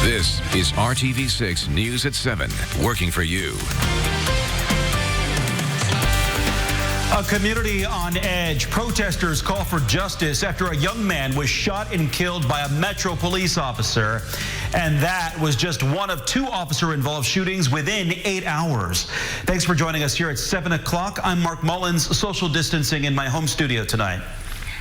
This is RTV6 News at 7, working for you. A community on edge. Protesters call for justice after a young man was shot and killed by a Metro police officer. And that was just one of 2 officer-involved shootings within 8 hours. Thanks for joining us here at 7 o'clock. I'm Mark Mullins, social distancing in my home studio tonight.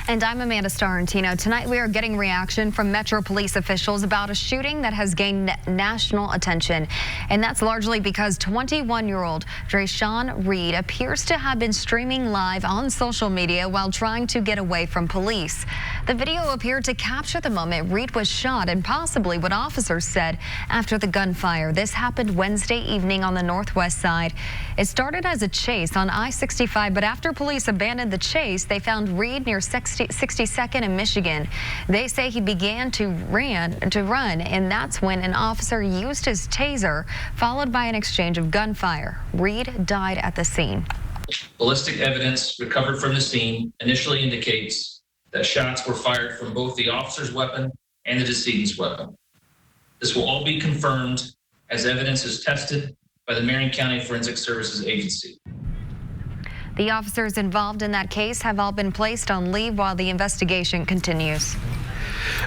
And I'm Amanda Starrentino. Tonight we are getting reaction from Metro police officials about a shooting that has gained national attention. And that's largely because 21-year-old Dre'Shawn Reed appears to have been streaming live on social media while trying to get away from police. The video appeared to capture the moment Reed was shot and possibly what officers said after the gunfire. This happened Wednesday evening on the northwest side. It started as a chase on I-65, but after police abandoned the chase, they found Reed near 62nd in Michigan. They say he began to run, and that's when an officer used his taser, followed by an exchange of gunfire. Reed died at the scene. Ballistic evidence recovered from the scene initially indicates that shots were fired from both the officer's weapon and the decedent's weapon. This will all be confirmed as evidence is tested by the Marion County Forensic Services Agency. The officers involved in that case have all been placed on leave while the investigation continues.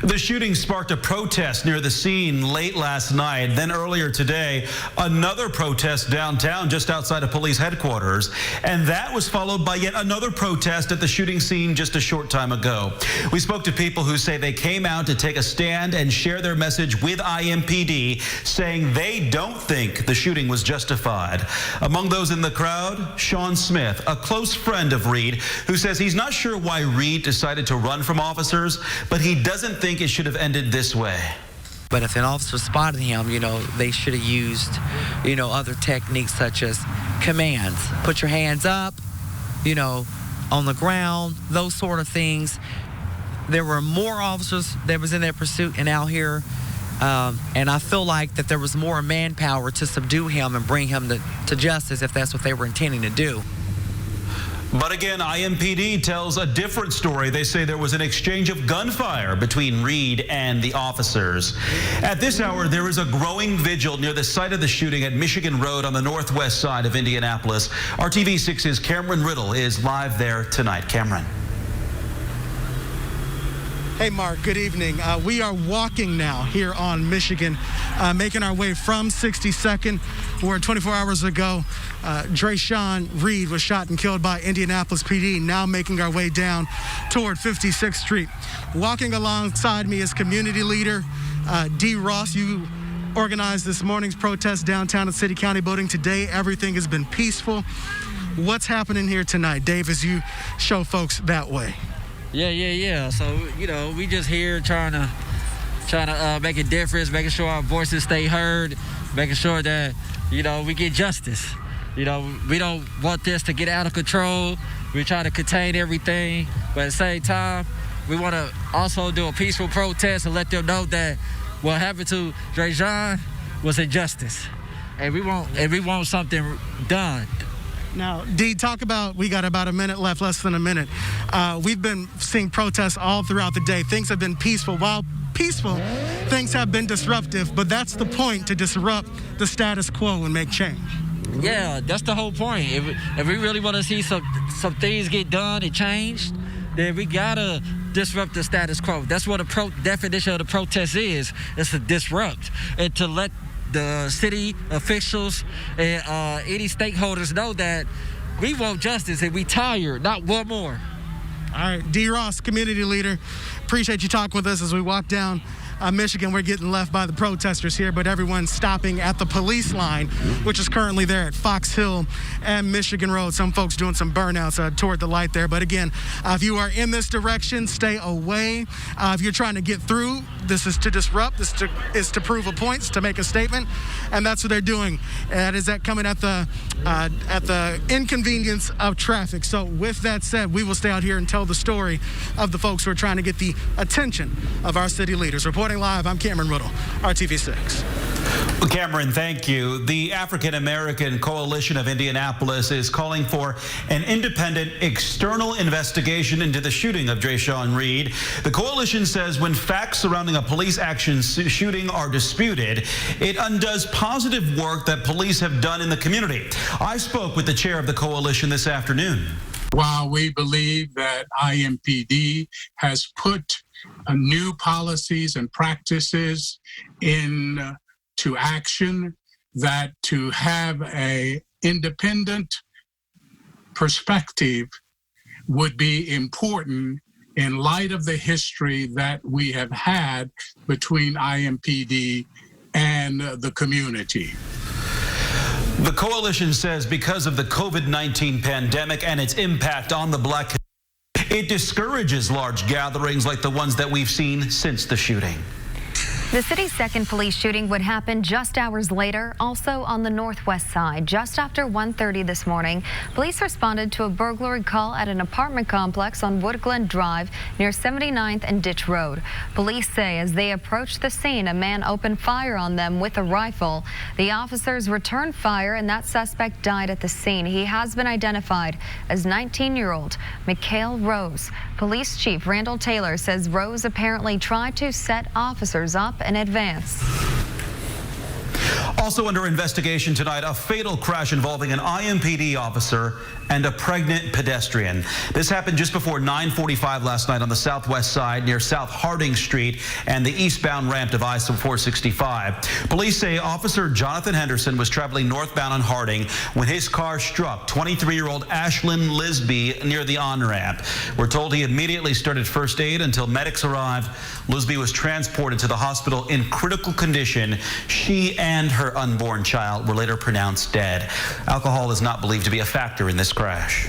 The shooting sparked a protest near the scene late last night. Then earlier today, another protest downtown just outside of police headquarters. And that was followed by yet another protest at the shooting scene just a short time ago. We spoke to people who say they came out to take a stand and share their message with IMPD, saying they don't think the shooting was justified. Among those in the crowd, Sean Smith, a close friend of Reed, who says he's not sure why Reed decided to run from officers, but he doesn't think it should have ended this way. But if an officer spotted him, they should have used, other techniques such as commands. Put your hands up, on the ground, those sort of things. There were more officers that was in their pursuit and out here. And I feel like that there was more manpower to subdue him and bring him to justice if that's what they were intending to do. But again, IMPD tells a different story. They say there was an exchange of gunfire between Reed and the officers. At this hour, there is a growing vigil near the site of the shooting at Michigan Road on the northwest side of Indianapolis. RTV6's Cameron Riddle is live there tonight. Cameron. Hey, Mark, good evening. We are walking now here on Michigan, making our way from 62nd, where 24 hours ago, Dre'Shawn Reed was shot and killed by Indianapolis PD, now making our way down toward 56th Street. Walking alongside me is community leader D. Ross. You organized this morning's protest downtown at City County Building. Today, everything has been peaceful. What's happening here tonight, Dave, as you show folks that way? Yeah. So, we just here trying to make a difference, making sure our voices stay heard, making sure that, we get justice. We don't want this to get out of control. We're trying to contain everything, but at the same time, we want to also do a peaceful protest and let them know that what happened to Dre'Shawn was injustice, and we want something done. Now, Dee, we got about a minute left, less than a minute. We've been seeing protests all throughout the day. Things have been peaceful. While peaceful, things have been disruptive, but that's the point, to disrupt the status quo and make change. Yeah, that's the whole point. If we really want to see some things get done and changed, then we gotta disrupt the status quo. That's what the definition of the protest is. It's to disrupt and to let the city officials and any stakeholders know that we want justice and we tired, not one more. All right, D. Ross, community leader, appreciate you talking with us as we walk down Michigan. We're getting left by the protesters here, but everyone's stopping at the police line, which is currently there at Fox Hill and Michigan Road. Some folks doing some burnouts toward the light there. But again, if you are in this direction, stay away. If you're trying to get through, this is to disrupt. This is to prove a point, to make a statement, and that's what they're doing. That is coming at the inconvenience of traffic. So with that said, we will stay out here and tell the story of the folks who are trying to get the attention of our city leaders. Reporting live, I'm Cameron Riddle, RTV6. Well, Cameron, thank you. The African American Coalition of Indianapolis is calling for an independent external investigation into the shooting of Dre'Shawn Reed. The coalition says when facts surrounding a police action shooting are disputed, it undoes positive work that police have done in the community. I spoke with the chair of the coalition this afternoon. While we believe that IMPD has put new policies and practices into action, that to have a independent perspective would be important in light of the history that we have had between IMPD and the community. The coalition says because of the COVID-19 pandemic and its impact on the Black community, it discourages large gatherings like the ones that we've seen since the shooting. The city's second police shooting would happen just hours later, also on the northwest side. Just after 1:30 this morning, police responded to a burglary call at an apartment complex on Woodglen Drive near 79th and Ditch Road. Police say as they approached the scene, a man opened fire on them with a rifle. The officers returned fire and that suspect died at the scene. He has been identified as 19-year-old Mikhail Rose. Police Chief Randall Taylor says Rose apparently tried to set officers up in advance. Also under investigation tonight, a fatal crash involving an IMPD officer and a pregnant pedestrian. This happened just before 9:45 last night on the southwest side near South Harding Street and the eastbound ramp of I-465. Police say Officer Jonathan Henderson was traveling northbound on Harding when his car struck 23-year-old Ashlyn Lisby near the on-ramp. We're told he immediately started first aid until medics arrived. Lisby was transported to the hospital in critical condition. She and her unborn child were later pronounced dead. Alcohol is not believed to be a factor in this crash.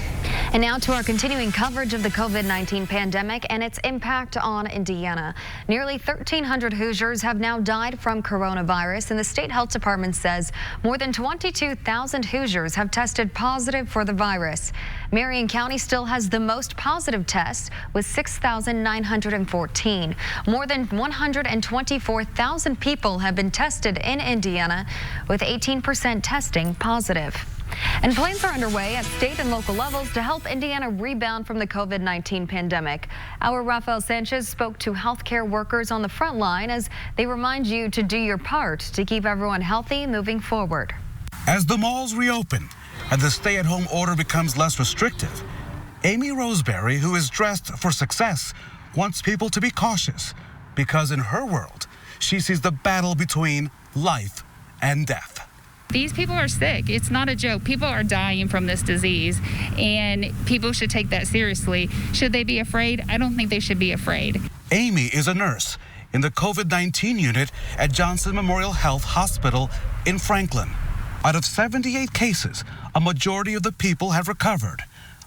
And now to our continuing coverage of the COVID-19 pandemic and its impact on Indiana. Nearly 1,300 Hoosiers have now died from coronavirus, and the state health department says more than 22,000 Hoosiers have tested positive for the virus. Marion County still has the most positive tests with 6,914. More than 124,000 people have been tested in Indiana, with 18% testing positive. And plans are underway at state and local levels to help Indiana rebound from the COVID-19 pandemic. Our Rafael Sanchez spoke to healthcare workers on the front line as they remind you to do your part to keep everyone healthy moving forward. As the malls reopen and the stay-at-home order becomes less restrictive, Amy Roseberry, who is dressed for success, wants people to be cautious because in her world, she sees the battle between life and death. These people are sick. It's not a joke. People are dying from this disease, and people should take that seriously. Should they be afraid? I don't think they should be afraid. Amy is a nurse in the COVID-19 unit at Johnson Memorial Health Hospital in Franklin. Out of 78 cases, a majority of the people have recovered.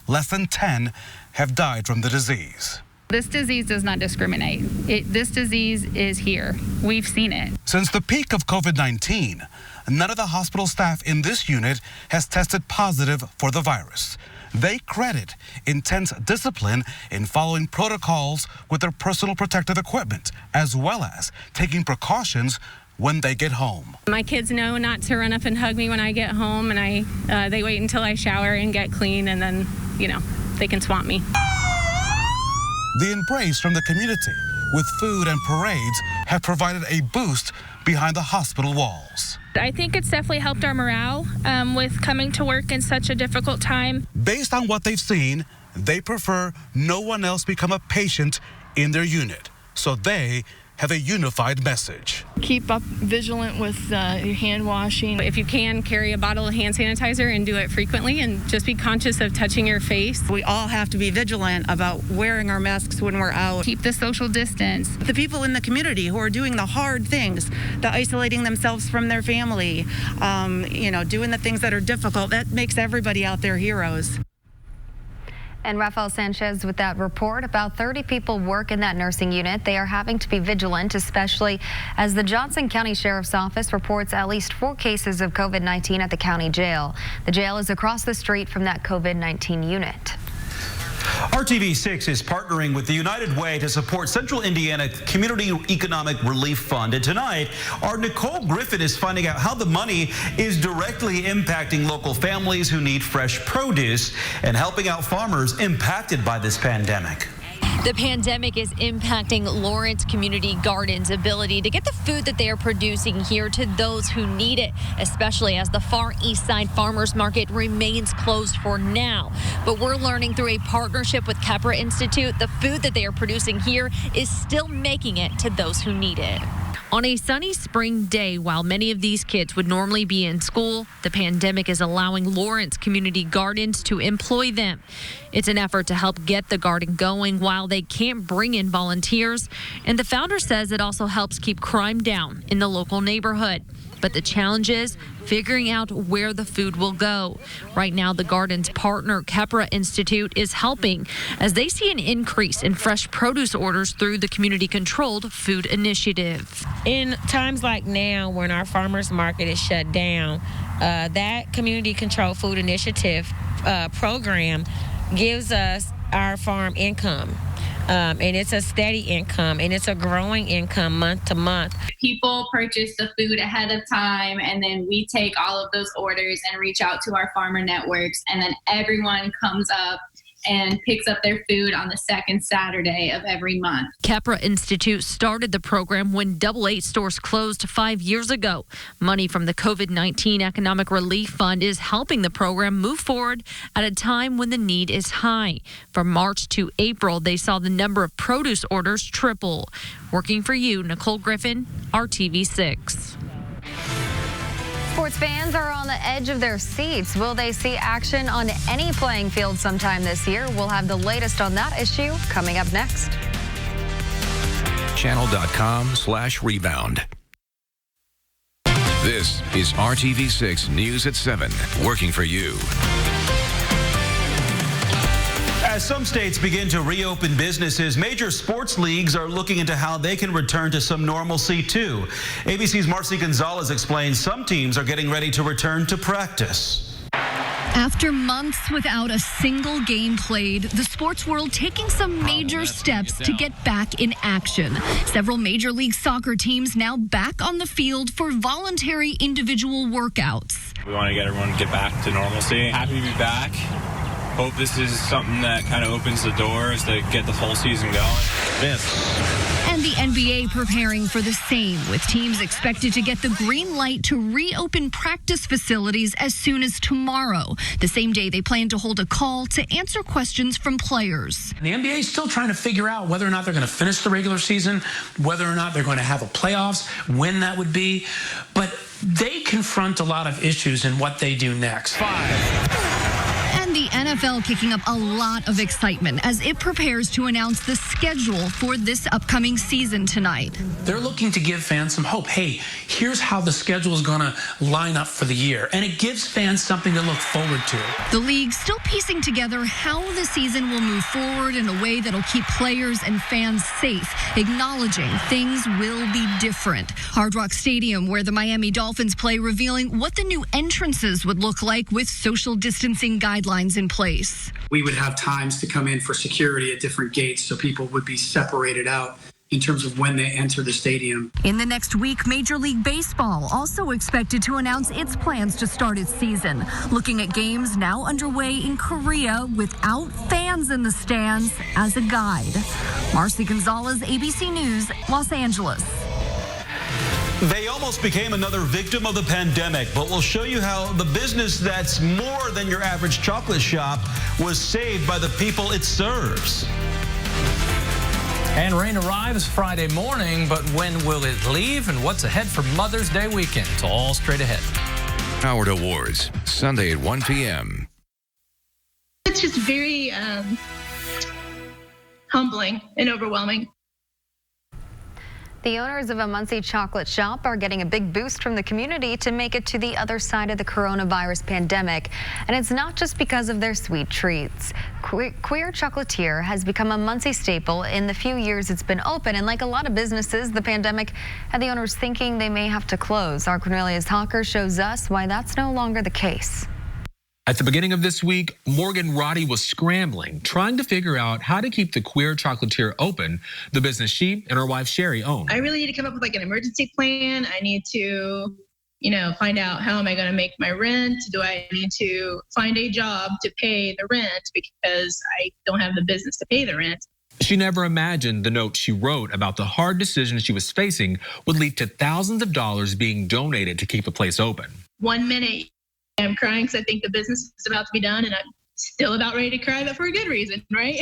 Less than 10 have died from the disease. This disease does not discriminate. This disease is here. We've seen it. Since the peak of COVID-19, none of the hospital staff in this unit has tested positive for the virus. They credit intense discipline in following protocols with their personal protective equipment, as well as taking precautions when they get home. My kids know not to run up and hug me when I get home, and they wait until I shower and get clean, and then, they can swamp me. The embrace from the community with food and parades have provided a boost behind the hospital walls. I think it's definitely helped our morale with coming to work in such a difficult time. Based on what they've seen, they prefer no one else become a patient in their unit, so they have a unified message. Keep up vigilant with your hand washing. If you can, carry a bottle of hand sanitizer and do it frequently, and just be conscious of touching your face. We all have to be vigilant about wearing our masks when we're out. Keep the social distance. The people in the community who are doing the hard things, the isolating themselves from their family, doing the things that are difficult, that makes everybody out there heroes. And Rafael Sanchez with that report. About 30 people work in that nursing unit. They are having to be vigilant, especially as the Johnson County Sheriff's Office reports at least 4 cases of COVID-19 at the county jail. The jail is across the street from that COVID-19 unit. RTV6 is partnering with the United Way to support Central Indiana Community Economic Relief Fund. And tonight, our Nicole Griffin is finding out how the money is directly impacting local families who need fresh produce and helping out farmers impacted by this pandemic. The pandemic is impacting Lawrence Community Garden's ability to get the food that they are producing here to those who need it, especially as the Far East Side Farmers Market remains closed for now. But we're learning through a partnership with Kepra Institute, the food that they are producing here is still making it to those who need it. On a sunny spring day, while many of these kids would normally be in school, the pandemic is allowing Lawrence Community Gardens to employ them. It's an effort to help get the garden going while they can't bring in volunteers. And the founder says it also helps keep crime down in the local neighborhood. But the challenge is figuring out where the food will go. Right now, the garden's partner, Kepra Institute, is helping as they see an increase in fresh produce orders through the community-controlled food initiative. In times like now, when our farmers market is shut down, that community-controlled food initiative program gives us our farm income. And it's a steady income, and it's a growing income month to month. People purchase the food ahead of time, and then we take all of those orders and reach out to our farmer networks, and then everyone comes up and picks up their food on the second Saturday of every month. Kepra Institute started the program when Double 8 stores closed 5 years ago. Money from the COVID-19 Economic Relief Fund is helping the program move forward at a time when the need is high. From March to April, they saw the number of produce orders triple. Working for you, Nicole Griffin, RTV6. Sports fans are on the edge of their seats. Will they see action on any playing field sometime this year? We'll have the latest on that issue coming up next. Channel.com/rebound. This is RTV6 News at 7, working for you. As some states begin to reopen businesses, major sports leagues are looking into how they can return to some normalcy, too. ABC's Marcy Gonzalez explains some teams are getting ready to return to practice. After months without a single game played, the sports world taking some major steps to get back in action. Several Major League Soccer teams now back on the field for voluntary individual workouts. We want to get everyone to get back to normalcy. Happy to be back. Hope this is something that kind of opens the doors to get the full season going. And the NBA preparing for the same, with teams expected to get the green light to reopen practice facilities as soon as tomorrow, the same day they plan to hold a call to answer questions from players. The NBA is still trying to figure out whether or not they're going to finish the regular season, whether or not they're going to have a playoffs, when that would be. But they confront a lot of issues in what they do next. And the NFL kicking up a lot of excitement as it prepares to announce the schedule for this upcoming season tonight. They're looking to give fans some hope. Hey, here's how the schedule is going to line up for the year. And it gives fans something to look forward to. The league still piecing together how the season will move forward in a way that'll keep players and fans safe, acknowledging things will be different. Hard Rock Stadium, where the Miami Dolphins play, revealing what the new entrances would look like with social distancing guidelines in place. We would have times to come in for security at different gates so people would be separated out in terms of when they enter the stadium. In the next week, Major League Baseball also expected to announce its plans to start its season, looking at games now underway in Korea without fans in the stands as a guide. Marcy Gonzalez, ABC News, Los Angeles. They almost became another victim of the pandemic, but we'll show you how the business that's more than your average chocolate shop was saved by the people it serves. And rain arrives Friday morning, but when will it leave and what's ahead for Mother's Day weekend? It's all straight ahead. Howard Awards, Sunday at 1 p.m. It's just very humbling and overwhelming. The owners of a Muncie chocolate shop are getting a big boost from the community to make it to the other side of the coronavirus pandemic. And it's not just because of their sweet treats. Queer Chocolatier has become a Muncie staple in the few years it's been open. And like a lot of businesses, the pandemic had the owners thinking they may have to close. Our Cornelius Hawker shows us why that's no longer the case. At the beginning of this week, Morgan Roddy was scrambling, trying to figure out how to keep the Queer Chocolatier open, the business she and her wife Sherry own. I really need to come up with like an emergency plan. I need to, find out how am I going to make my rent? Do I need to find a job to pay the rent because I don't have the business to pay the rent? She never imagined the note she wrote about the hard decisions she was facing would lead to thousands of dollars being donated to keep the place open. 1 minute I'm crying because I think the business is about to be done, and I'm still about ready to cry, but for a good reason, right?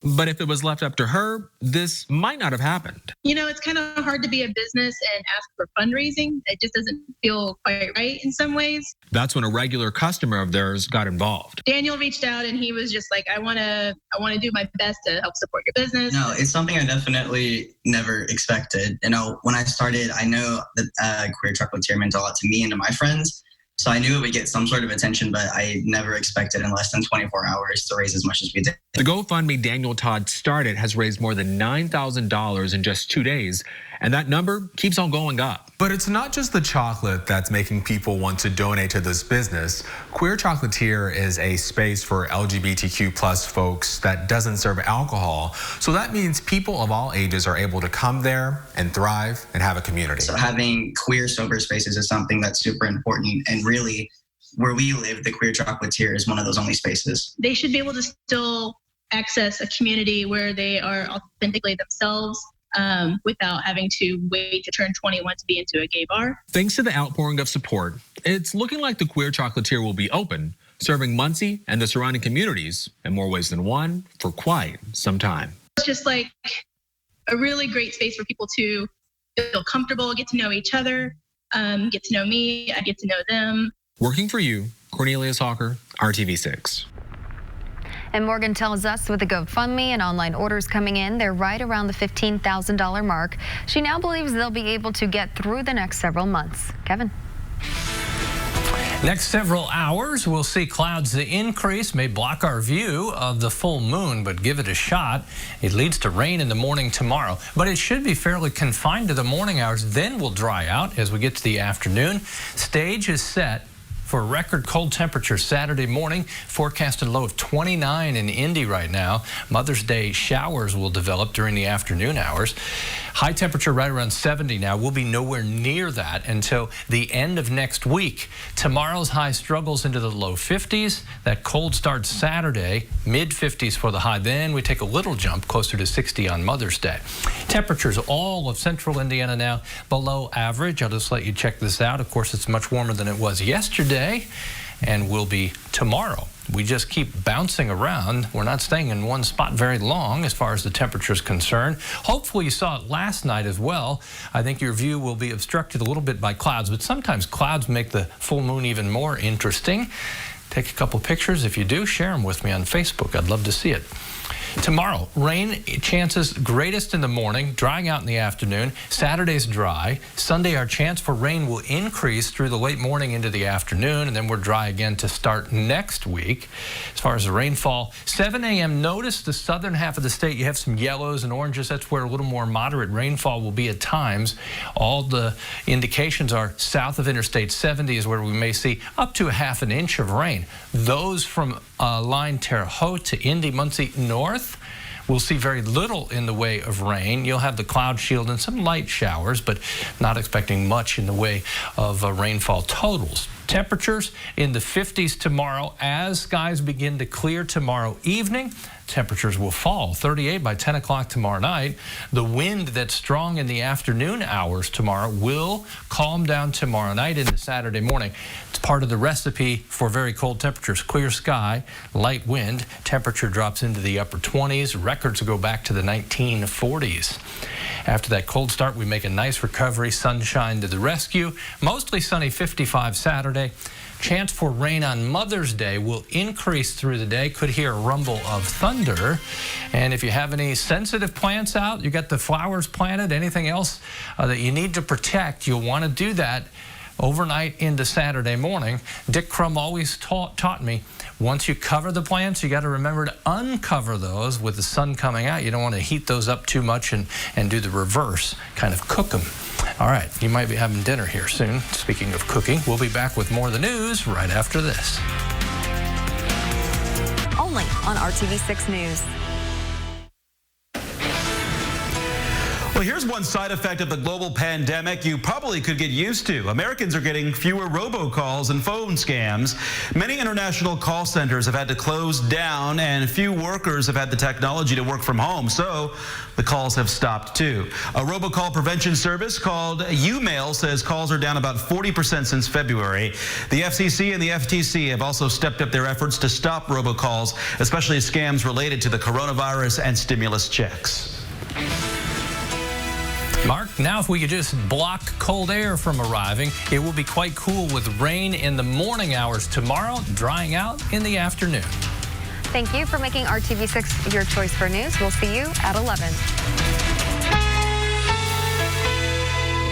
But if it was left up to her, this might not have happened. It's kind of hard to be a business and ask for fundraising. It just doesn't feel quite right in some ways. That's when a regular customer of theirs got involved. Daniel reached out and he was just like, I want to do my best to help support your business. No, it's something I definitely never expected. When I started, I know that Queer Chocolatier meant a lot to me and to my friends. So I knew it would get some sort of attention, but I never expected in less than 24 hours to raise as much as we did. The GoFundMe Daniel Todd started has raised more than $9,000 in just 2 days, and that number keeps on going up. But it's not just the chocolate that's making people want to donate to this business. Queer Chocolatier is a space for LGBTQ plus folks that doesn't serve alcohol. So that means people of all ages are able to come there and thrive and have a community. So having queer sober spaces is something that's super important, and really where we live, the Queer Chocolatier is one of those only spaces. They should be able to still access a community where they are authentically themselves, without having to wait to turn 21 to be into a gay bar. Thanks to the outpouring of support, it's looking like the Queer Chocolatier will be open, serving Muncie and the surrounding communities in more ways than one for quite some time. It's just like a really great space for people to feel comfortable, get to know each other, get to know me, I get to know them. Working for you, Cornelius Hawker, RTV6. And Morgan tells us with the GoFundMe and online orders coming in, they're right around the $15,000 mark. She now believes they'll be able to get through the next several months. Kevin. Next several hours, we'll see clouds increase, may block our view of the full moon, but give it a shot. It leads to rain in the morning tomorrow, but it should be fairly confined to the morning hours. Then we'll dry out as we get to the afternoon. Stage is set for record cold temperatures Saturday morning. Forecasted low of 29 in Indy right now. Mother's Day showers will develop during the afternoon hours. High temperature right around 70 now. We'll be nowhere near that until the end of next week. Tomorrow's high struggles into the low 50s. That cold starts Saturday, mid 50s for the high. Then we take a little jump closer to 60 on Mother's Day. Temperatures all of central Indiana now below average. I'll just let you check this out. Of course, it's much warmer than it was yesterday and will be tomorrow. We just keep bouncing around. We're not staying in one spot very long as far as the temperature is concerned. Hopefully you saw it last night as well. I think your view will be obstructed a little bit by clouds, but sometimes clouds make the full moon even more interesting. Take a couple pictures. If you do, share them with me on Facebook. I'd love to see it. Tomorrow, rain chances greatest in the morning, drying out in the afternoon. Saturday's dry. Sunday, our chance for rain will increase through the late morning into the afternoon, and then we're dry again to start next week. As far as the rainfall, 7 a.m. Notice the southern half of the state. You have some yellows and oranges. That's where a little more moderate rainfall will be at times. All the indications are south of Interstate 70 is where we may see up to a half an inch of rain. Those from line Terre Haute to Indy, Muncie north, we'll see very little in the way of rain. You'll have the cloud shield and some light showers, but not expecting much in the way of rainfall totals. Temperatures in the 50s tomorrow as skies begin to clear tomorrow evening. Temperatures will fall 38 by 10 o'clock tomorrow night. The wind that's strong in the afternoon hours tomorrow will calm down tomorrow night into Saturday morning. It's part of the recipe for very cold temperatures. Clear sky, light wind, temperature drops into the upper 20s. Records go back to the 1940s. After that cold start, we make a nice recovery, sunshine to the rescue. Mostly sunny 55 Saturday. Chance for rain on Mother's Day will increase through the day. Could hear a rumble of thunder. And if you have any sensitive plants out, you got the flowers planted, anything else that you need to protect, you'll want to do that overnight into Saturday morning. Dick Crum always taught me, once you cover the plants, you got to remember to uncover those with the sun coming out. You don't want to heat those up too much and do the reverse, kind of cook them. All right, you might be having dinner here soon. Speaking of cooking, we'll be back with more of the news right after this. only on RTV6 News. Well, here's one side effect of the global pandemic you probably could get used to. Americans are getting fewer robocalls and phone scams. Many international call centers have had to close down, and few workers have had the technology to work from home, so the calls have stopped too. A robocall prevention service called UMail says calls are down about 40% since February. The FCC and the FTC have also stepped up their efforts to stop robocalls, especially scams related to the coronavirus and stimulus checks. Mark, now if we could just block cold air from arriving, it will be quite cool with rain in the morning hours tomorrow, drying out in the afternoon. Thank you for making RTV6 your choice for news. We'll see you at 11.